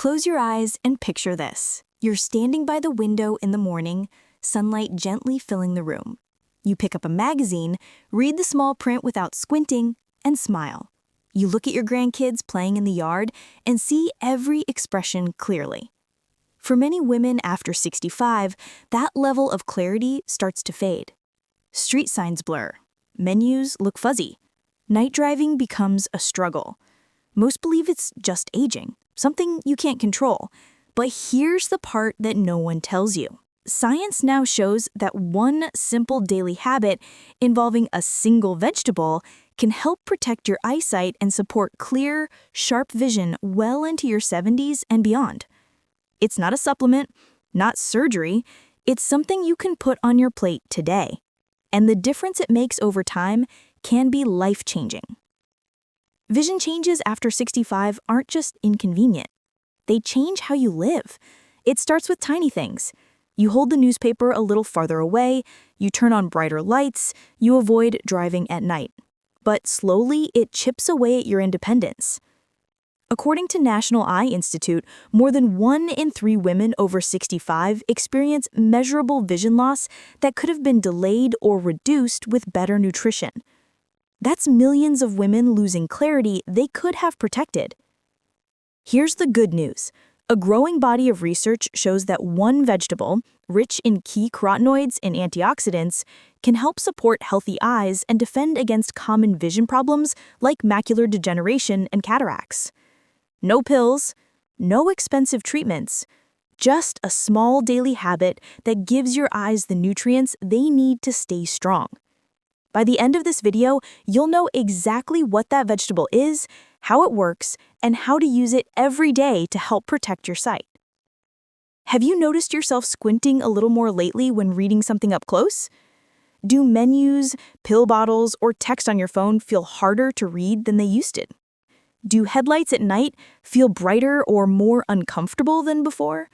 Close your eyes and picture this. You're standing by the window in the morning, sunlight gently filling the room. You pick up a magazine, read the small print without squinting, and smile. You look at your grandkids playing in the yard and see every expression clearly. For many women after 65, that level of clarity starts to fade. Street signs blur. Menus look fuzzy. Night driving becomes a struggle. Most believe it's just aging, something you can't control. But here's the part that no one tells you. Science now shows that one simple daily habit involving a single vegetable can help protect your eyesight and support clear, sharp vision well into your 70s and beyond. It's not a supplement, not surgery, it's something you can put on your plate today. And the difference it makes over time can be life-changing. Vision changes after 65 aren't just inconvenient. They change how you live. It starts with tiny things. You hold the newspaper a little farther away, you turn on brighter lights, you avoid driving at night. But slowly, it chips away at your independence. According to National Eye Institute, more than 1 in 3 women over 65 experience measurable vision loss that could have been delayed or reduced with better nutrition. That's millions of women losing clarity they could have protected. Here's the good news. A growing body of research shows that one vegetable, rich in key carotenoids and antioxidants, can help support healthy eyes and defend against common vision problems like macular degeneration and cataracts. No pills, no expensive treatments, just a small daily habit that gives your eyes the nutrients they need to stay strong. By the end of this video, you'll know exactly what that vegetable is, how it works, and how to use it every day to help protect your sight. Have you noticed yourself squinting a little more lately when reading something up close? Do menus, pill bottles, or text on your phone feel harder to read than they used to? Do headlights at night feel brighter or more uncomfortable than before?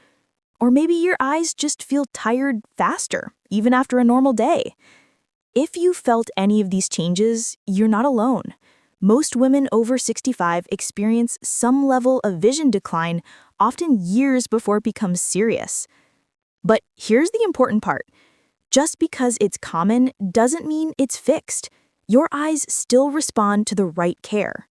Or maybe your eyes just feel tired faster, even after a normal day. If you felt any of these changes, you're not alone. Most women over 65 experience some level of vision decline, often years before it becomes serious. But here's the important part. Just because it's common doesn't mean it's fixed. Your eyes still respond to the right care.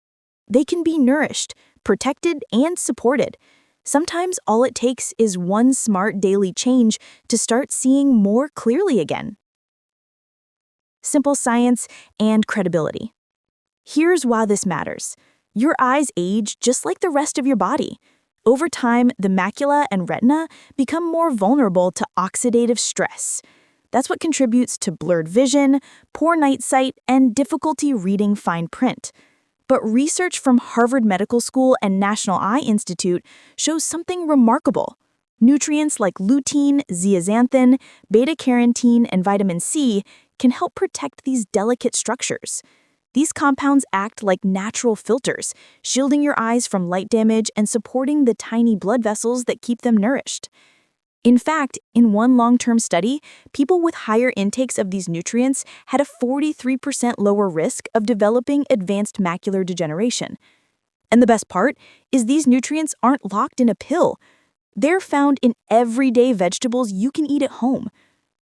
They can be nourished, protected, and supported. Sometimes all it takes is one smart daily change to start seeing more clearly again. Simple science and credibility. Here's why this matters. Your eyes age just like the rest of your body. Over time, the macula and retina become more vulnerable to oxidative stress. That's what contributes to blurred vision, poor night sight, and difficulty reading fine print. But research from Harvard Medical School and National Eye Institute shows something remarkable. Nutrients like lutein, zeaxanthin, beta-carotene, and vitamin C can help protect these delicate structures. These compounds act like natural filters, shielding your eyes from light damage and supporting the tiny blood vessels that keep them nourished. In fact, in one long-term study, people with higher intakes of these nutrients had a 43% lower risk of developing advanced macular degeneration. And the best part is these nutrients aren't locked in a pill. They're found in everyday vegetables you can eat at home.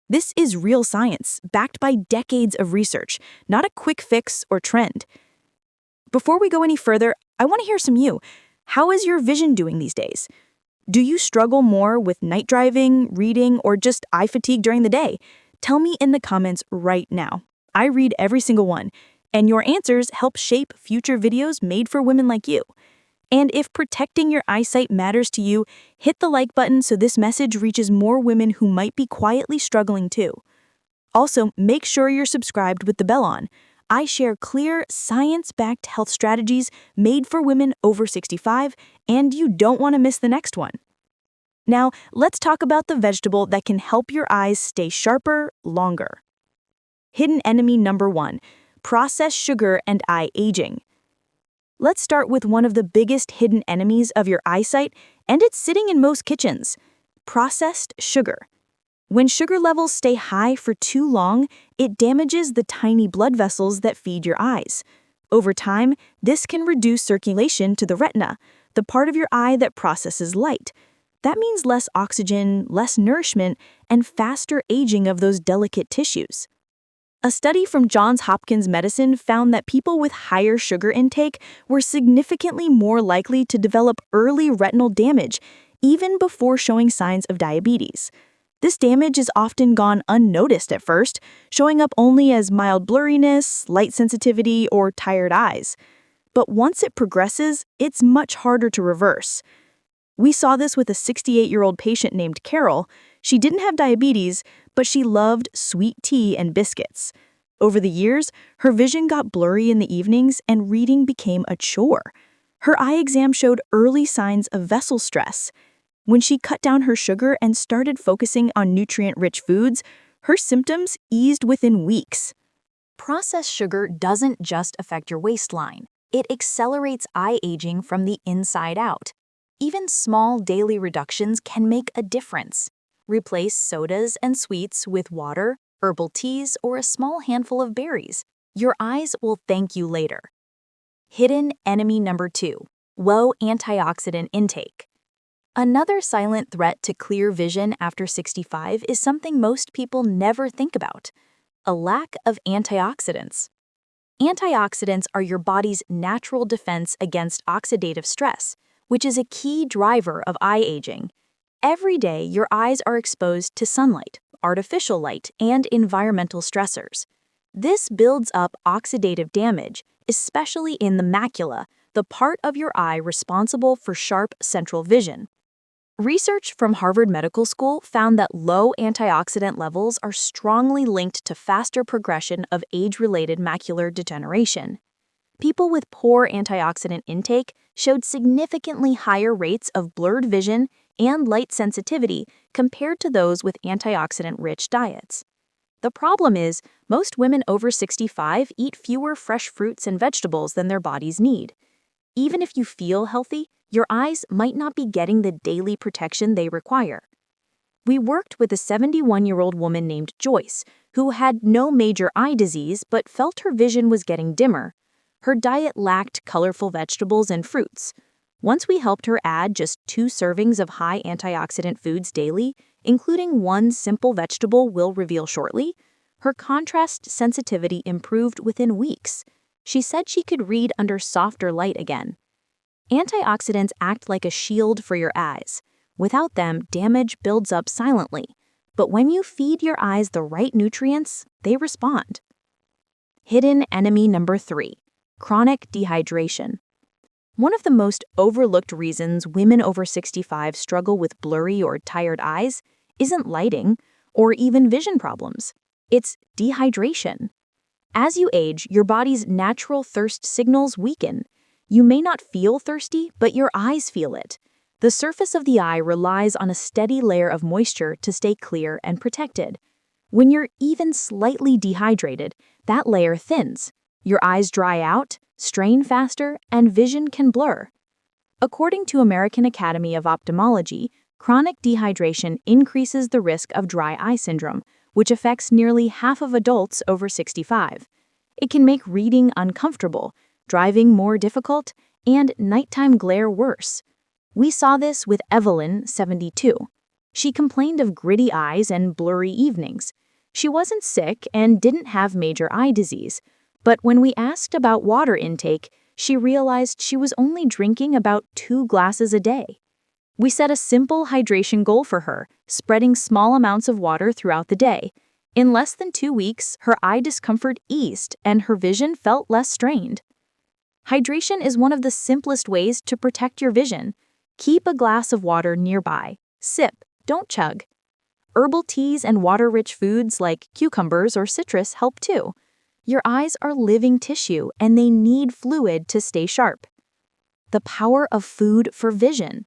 This is real science, backed by decades of research, not a quick fix or trend. Before we go any further, I want to hear from you. How is your vision doing these days? Do you struggle more with night driving, reading, or just eye fatigue during the day? Tell me in the comments right now. I read every single one, and your answers help shape future videos made for women like you. And if protecting your eyesight matters to you, hit the like button so this message reaches more women who might be quietly struggling too. Also, make sure you're subscribed with the bell on. I share clear, science-backed health strategies made for women over 65, and you don't want to miss the next one. Now, let's talk about the vegetable that can help your eyes stay sharper longer. Hidden enemy number 1, processed sugar and eye aging. Let's start with one of the biggest hidden enemies of your eyesight, and it's sitting in most kitchens: processed sugar. When sugar levels stay high for too long, it damages the tiny blood vessels that feed your eyes. Over time, this can reduce circulation to the retina, the part of your eye that processes light. That means less oxygen, less nourishment, and faster aging of those delicate tissues. A study from Johns Hopkins Medicine found that people with higher sugar intake were significantly more likely to develop early retinal damage, even before showing signs of diabetes. This damage is often gone unnoticed at first, showing up only as mild blurriness, light sensitivity, or tired eyes. But once it progresses, it's much harder to reverse. We saw this with a 68-year-old patient named Carol. She didn't have diabetes, but she loved sweet tea and biscuits. Over the years, her vision got blurry in the evenings and reading became a chore. Her eye exam showed early signs of vessel stress. When she cut down her sugar and started focusing on nutrient-rich foods, her symptoms eased within weeks. Processed sugar doesn't just affect your waistline. It accelerates eye aging from the inside out. Even small daily reductions can make a difference. Replace sodas and sweets with water, herbal teas, or a small handful of berries. Your eyes will thank you later. Hidden enemy number 2, low antioxidant intake. Another silent threat to clear vision after 65 is something most people never think about: a lack of antioxidants. Antioxidants are your body's natural defense against oxidative stress, which is a key driver of eye aging. Every day, your eyes are exposed to sunlight, artificial light, and environmental stressors. This builds up oxidative damage, especially in the macula, the part of your eye responsible for sharp central vision. Research from Harvard Medical School found that low antioxidant levels are strongly linked to faster progression of age-related macular degeneration. People with poor antioxidant intake showed significantly higher rates of blurred vision and light sensitivity compared to those with antioxidant-rich diets. The problem is, most women over 65 eat fewer fresh fruits and vegetables than their bodies need. Even if you feel healthy, your eyes might not be getting the daily protection they require. We worked with a 71-year-old woman named Joyce, who had no major eye disease but felt her vision was getting dimmer. Her diet lacked colorful vegetables and fruits. Once we helped her add just 2 servings of high antioxidant foods daily, including one simple vegetable we'll reveal shortly, her contrast sensitivity improved within weeks. She said she could read under softer light again. Antioxidants act like a shield for your eyes. Without them, damage builds up silently. But when you feed your eyes the right nutrients, they respond. Hidden enemy number 3, chronic dehydration. One of the most overlooked reasons women over 65 struggle with blurry or tired eyes isn't lighting or even vision problems. It's dehydration. As you age, your body's natural thirst signals weaken. You may not feel thirsty, but your eyes feel it. The surface of the eye relies on a steady layer of moisture to stay clear and protected. When you're even slightly dehydrated, that layer thins. Your eyes dry out, strain faster, and vision can blur. According to American Academy of Ophthalmology, chronic dehydration increases the risk of dry eye syndrome, which affects nearly half of adults over 65. It can make reading uncomfortable, driving more difficult, and nighttime glare worse. We saw this with Evelyn, 72. She complained of gritty eyes and blurry evenings. She wasn't sick and didn't have major eye disease, but when we asked about water intake, she realized she was only drinking about 2 glasses a day. We set a simple hydration goal for her, spreading small amounts of water throughout the day. In less than 2 weeks, her eye discomfort eased and her vision felt less strained. Hydration is one of the simplest ways to protect your vision. Keep a glass of water nearby. Sip, don't chug. Herbal teas and water-rich foods like cucumbers or citrus help too. Your eyes are living tissue and they need fluid to stay sharp. The power of food for vision.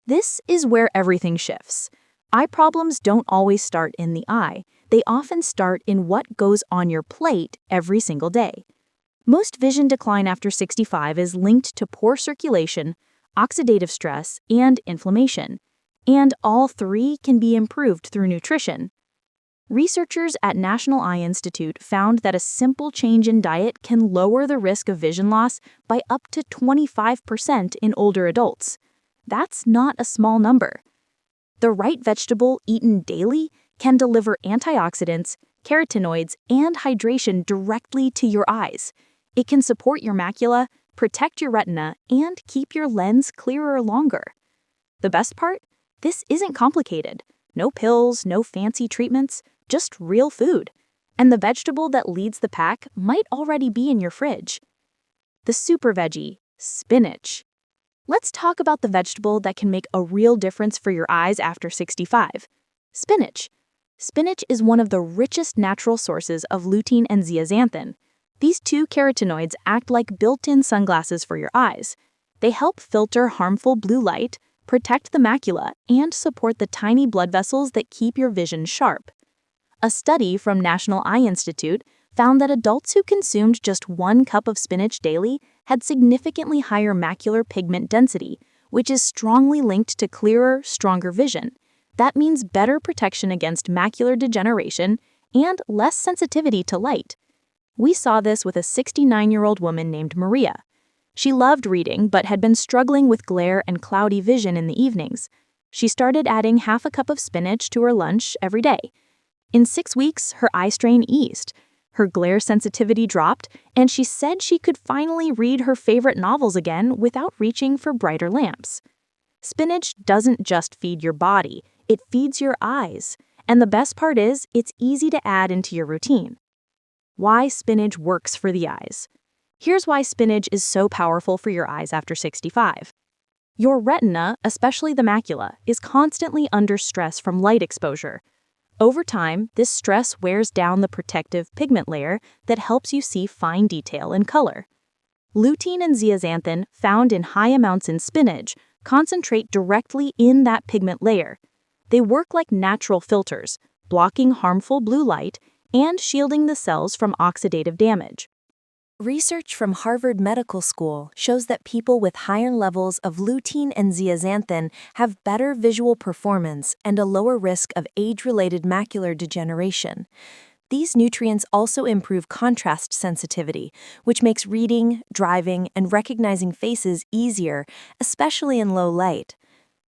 This is where everything shifts. Eye problems don't always start in the eye. They often start in what goes on your plate every single day. Most vision decline after 65 is linked to poor circulation, oxidative stress, and inflammation. And all 3 can be improved through nutrition. Researchers at National Eye Institute found that a simple change in diet can lower the risk of vision loss by up to 25% in older adults. That's not a small number. The right vegetable eaten daily can deliver antioxidants, carotenoids, and hydration directly to your eyes. It can support your macula, protect your retina, and keep your lens clearer longer. The best part? This isn't complicated. No pills, no fancy treatments, just real food. And the vegetable that leads the pack might already be in your fridge. The super veggie, spinach. Let's talk about the vegetable that can make a real difference for your eyes after 65. Spinach. Spinach is one of the richest natural sources of lutein and zeaxanthin. These two carotenoids act like built-in sunglasses for your eyes. They help filter harmful blue light, protect the macula, and support the tiny blood vessels that keep your vision sharp. A study from National Eye Institute found that adults who consumed just 1 cup of spinach daily had significantly higher macular pigment density, which is strongly linked to clearer, stronger vision. That means better protection against macular degeneration and less sensitivity to light. We saw this with a 69-year-old woman named Maria. She loved reading but had been struggling with glare and cloudy vision in the evenings. She started adding half a cup of spinach to her lunch every day. In 6 weeks, her eye strain eased. Her glare sensitivity dropped, and she said she could finally read her favorite novels again without reaching for brighter lamps. Spinach doesn't just feed your body, it feeds your eyes. And the best part is, it's easy to add into your routine. Why spinach works for the eyes. Here's why spinach is so powerful for your eyes after 65. Your retina, especially the macula, is constantly under stress from light exposure. Over time, this stress wears down the protective pigment layer that helps you see fine detail and color. Lutein and zeaxanthin, found in high amounts in spinach, concentrate directly in that pigment layer. They work like natural filters, blocking harmful blue light and shielding the cells from oxidative damage. Research from Harvard Medical School shows that people with higher levels of lutein and zeaxanthin have better visual performance and a lower risk of age-related macular degeneration. These nutrients also improve contrast sensitivity, which makes reading, driving, and recognizing faces easier, especially in low light.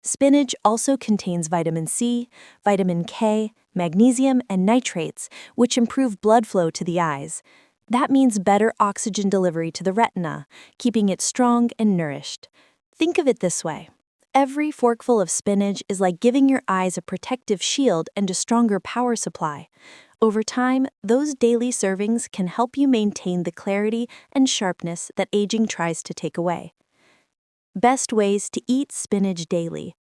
Spinach also contains vitamin C, vitamin K, magnesium, and nitrates, which improve blood flow to the eyes. That means better oxygen delivery to the retina, keeping it strong and nourished. Think of it this way. Every forkful of spinach is like giving your eyes a protective shield and a stronger power supply. Over time, those daily servings can help you maintain the clarity and sharpness that aging tries to take away. Best ways to eat spinach daily.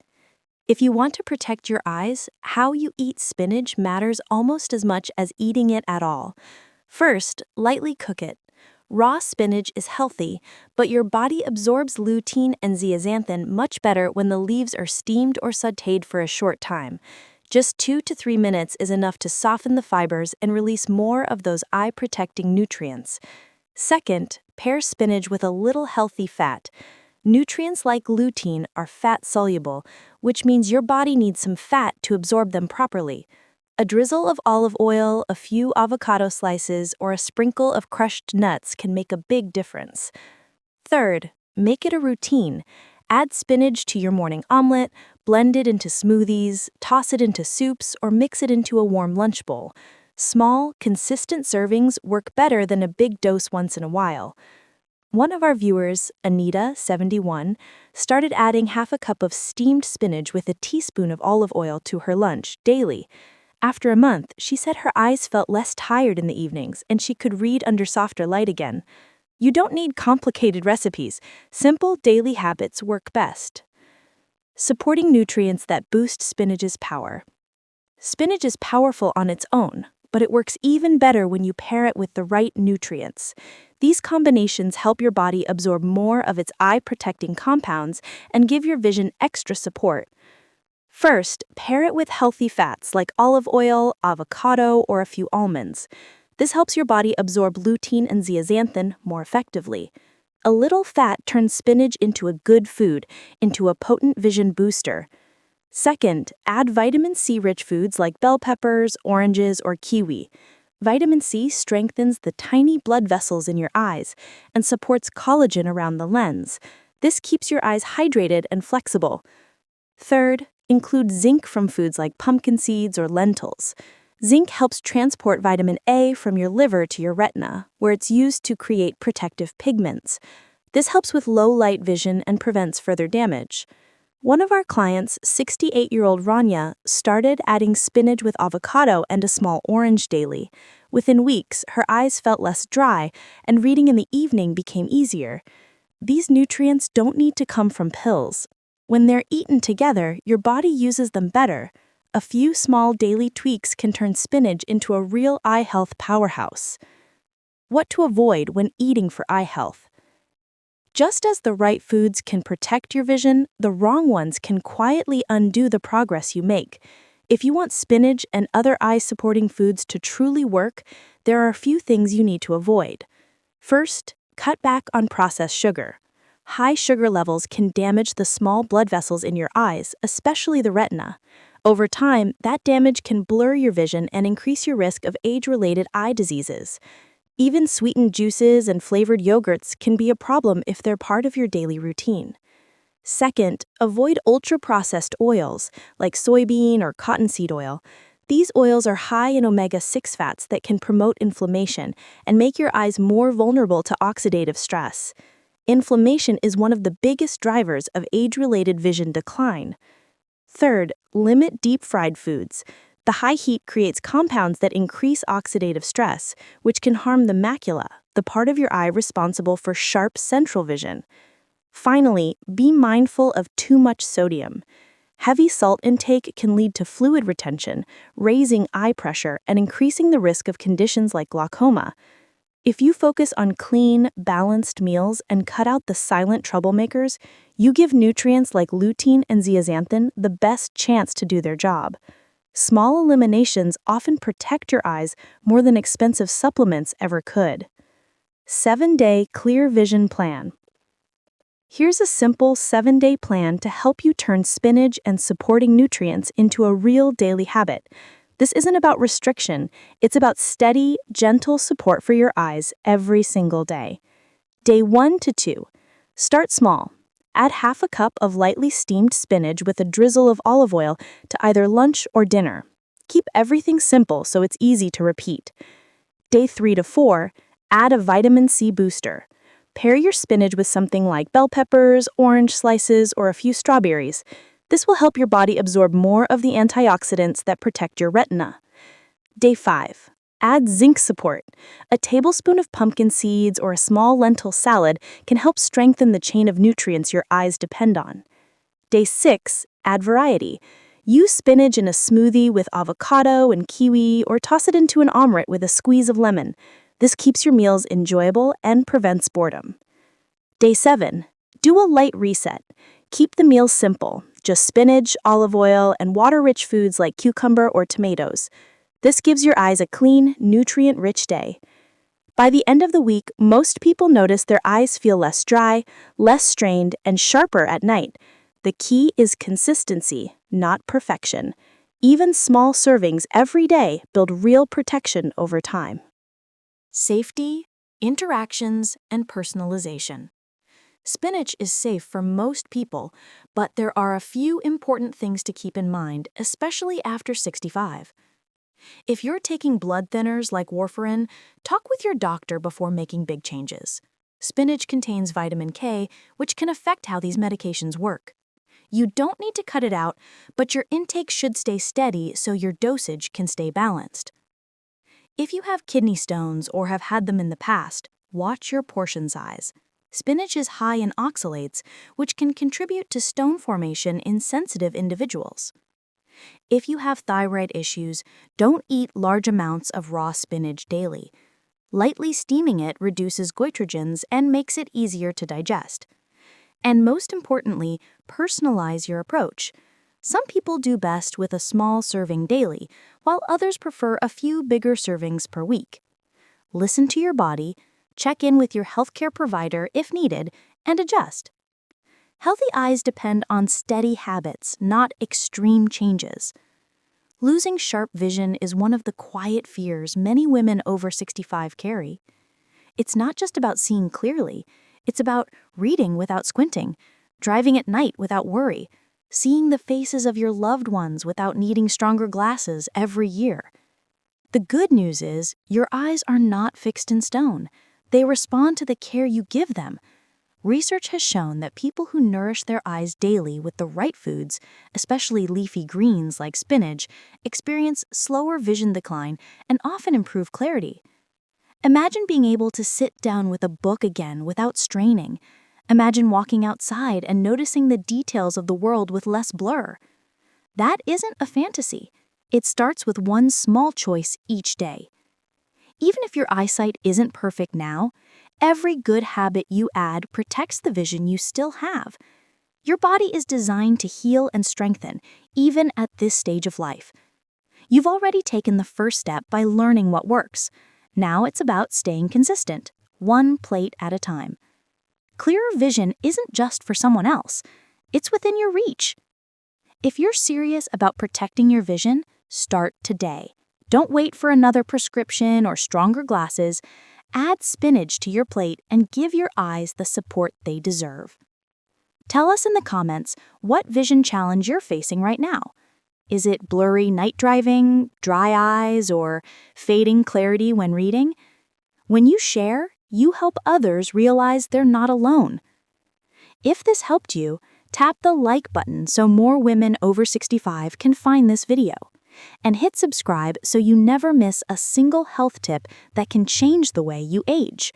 If you want to protect your eyes, how you eat spinach matters almost as much as eating it at all. First, lightly cook it. Raw spinach is healthy, but your body absorbs lutein and zeaxanthin much better when the leaves are steamed or sautéed for a short time. Just 2 to 3 minutes is enough to soften the fibers and release more of those eye-protecting nutrients. Second, pair spinach with a little healthy fat. Nutrients like lutein are fat-soluble, which means your body needs some fat to absorb them properly. A drizzle of olive oil, a few avocado slices, or a sprinkle of crushed nuts can make a big difference. Third, make it a routine. Add spinach to your morning omelet, blend it into smoothies, toss it into soups, or mix it into a warm lunch bowl. Small, consistent servings work better than a big dose once in a while. One of our viewers, Anita, 71, started adding half a cup of steamed spinach with a teaspoon of olive oil to her lunch daily. After a month, she said her eyes felt less tired in the evenings and she could read under softer light again. You don't need complicated recipes. Simple daily habits work best. Supporting nutrients that boost spinach's power. Spinach is powerful on its own, but it works even better when you pair it with the right nutrients. These combinations help your body absorb more of its eye-protecting compounds and give your vision extra support. First, pair it with healthy fats like olive oil, avocado, or a few almonds. This helps your body absorb lutein and zeaxanthin more effectively. A little fat turns spinach into a good food, into a potent vision booster. Second, add vitamin C-rich foods like bell peppers, oranges, or kiwi. Vitamin C strengthens the tiny blood vessels in your eyes and supports collagen around the lens. This keeps your eyes hydrated and flexible. Third, include zinc from foods like pumpkin seeds or lentils. Zinc helps transport vitamin A from your liver to your retina, where it's used to create protective pigments. This helps with low light vision and prevents further damage. One of our clients, 68-year-old Rania, started adding spinach with avocado and a small orange daily. Within weeks, her eyes felt less dry, and reading in the evening became easier. These nutrients don't need to come from pills. When they're eaten together, your body uses them better. A few small daily tweaks can turn spinach into a real eye health powerhouse. What to avoid when eating for eye health? Just as the right foods can protect your vision, the wrong ones can quietly undo the progress you make. If you want spinach and other eye-supporting foods to truly work, there are a few things you need to avoid. First, cut back on processed sugar. High sugar levels can damage the small blood vessels in your eyes, especially the retina. Over time, that damage can blur your vision and increase your risk of age-related eye diseases. Even sweetened juices and flavored yogurts can be a problem if they're part of your daily routine. Second, avoid ultra-processed oils like soybean or cottonseed oil. These oils are high in omega-6 fats that can promote inflammation and make your eyes more vulnerable to oxidative stress. Inflammation is one of the biggest drivers of age-related vision decline. Third, limit deep-fried foods. The high heat creates compounds that increase oxidative stress, which can harm the macula, the part of your eye responsible for sharp central vision. Finally, be mindful of too much sodium. Heavy salt intake can lead to fluid retention, raising eye pressure and increasing the risk of conditions like glaucoma. If you focus on clean, balanced meals and cut out the silent troublemakers, you give nutrients like lutein and zeaxanthin the best chance to do their job. Small eliminations often protect your eyes more than expensive supplements ever could. 7-day clear vision plan. Here's a simple 7-day plan to help you turn spinach and supporting nutrients into a real daily habit. This isn't about restriction, it's about steady, gentle support for your eyes every single day. Day 1 to 2. Start small. Add half a cup of lightly steamed spinach with a drizzle of olive oil to either lunch or dinner. Keep everything simple so it's easy to repeat. Day 3 to 4, add a vitamin C booster. Pair your spinach with something like bell peppers, orange slices, or a few strawberries. This will help your body absorb more of the antioxidants that protect your retina. Day 5. Add zinc support. A tablespoon of pumpkin seeds or a small lentil salad can help strengthen the chain of nutrients your eyes depend on. Day 6. Add variety. Use spinach in a smoothie with avocado and kiwi or toss it into an omelet with a squeeze of lemon. This keeps your meals enjoyable and prevents boredom. Day 7. Do a light reset. Keep the meals simple, just spinach, olive oil, and water-rich foods like cucumber or tomatoes. This gives your eyes a clean, nutrient-rich day. By the end of the week, most people notice their eyes feel less dry, less strained, and sharper at night. The key is consistency, not perfection. Even small servings every day build real protection over time. Safety, interactions, and personalization. Spinach is safe for most people, but there are a few important things to keep in mind, especially after 65. If you're taking blood thinners like warfarin, talk with your doctor before making big changes. Spinach contains vitamin K, which can affect how these medications work. You don't need to cut it out, but your intake should stay steady so your dosage can stay balanced. If you have kidney stones or have had them in the past, watch your portion size. Spinach is high in oxalates, which can contribute to stone formation in sensitive individuals. If you have thyroid issues, don't eat large amounts of raw spinach daily. Lightly steaming it reduces goitrogens and makes it easier to digest. And most importantly, personalize your approach. Some people do best with a small serving daily, while others prefer a few bigger servings per week. Listen to your body, check in with your healthcare provider if needed, and adjust. Healthy eyes depend on steady habits, not extreme changes. Losing sharp vision is one of the quiet fears many women over 65 carry. It's not just about seeing clearly, it's about reading without squinting, driving at night without worry, seeing the faces of your loved ones without needing stronger glasses every year. The good news is, your eyes are not fixed in stone. They respond to the care you give them. Research has shown that people who nourish their eyes daily with the right foods, especially leafy greens like spinach, experience slower vision decline and often improve clarity. Imagine being able to sit down with a book again without straining. Imagine walking outside and noticing the details of the world with less blur. That isn't a fantasy. It starts with one small choice each day. Even if your eyesight isn't perfect now, every good habit you add protects the vision you still have. Your body is designed to heal and strengthen, even at this stage of life. You've already taken the first step by learning what works. Now it's about staying consistent, one plate at a time. Clearer vision isn't just for someone else. It's within your reach. If you're serious about protecting your vision, start today. Don't wait for another prescription or stronger glasses. Add spinach to your plate and give your eyes the support they deserve. Tell us in the comments what vision challenge you're facing right now. Is it blurry night driving, dry eyes, or fading clarity when reading? When you share, you help others realize they're not alone. If this helped you, tap the like button so more women over 65 can find this video. And hit subscribe so you never miss a single health tip that can change the way you age.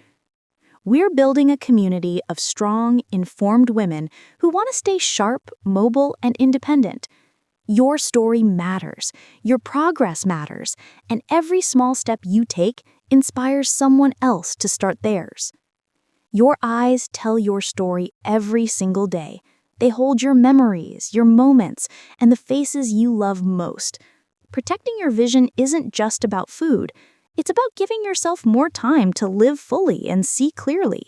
We're building a community of strong, informed women who want to stay sharp, mobile, and independent. Your story matters, your progress matters, and every small step you take inspires someone else to start theirs. Your eyes tell your story every single day. They hold your memories, your moments, and the faces you love most. Protecting your vision isn't just about food. It's about giving yourself more time to live fully and see clearly.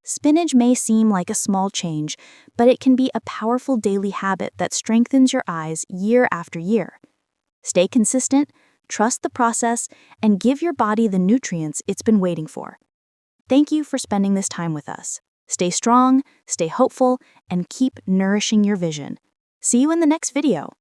Spinach may seem like a small change, but it can be a powerful daily habit that strengthens your eyes year after year. Stay consistent, trust the process, and give your body the nutrients it's been waiting for. Thank you for spending this time with us. Stay strong, stay hopeful, and keep nourishing your vision. See you in the next video.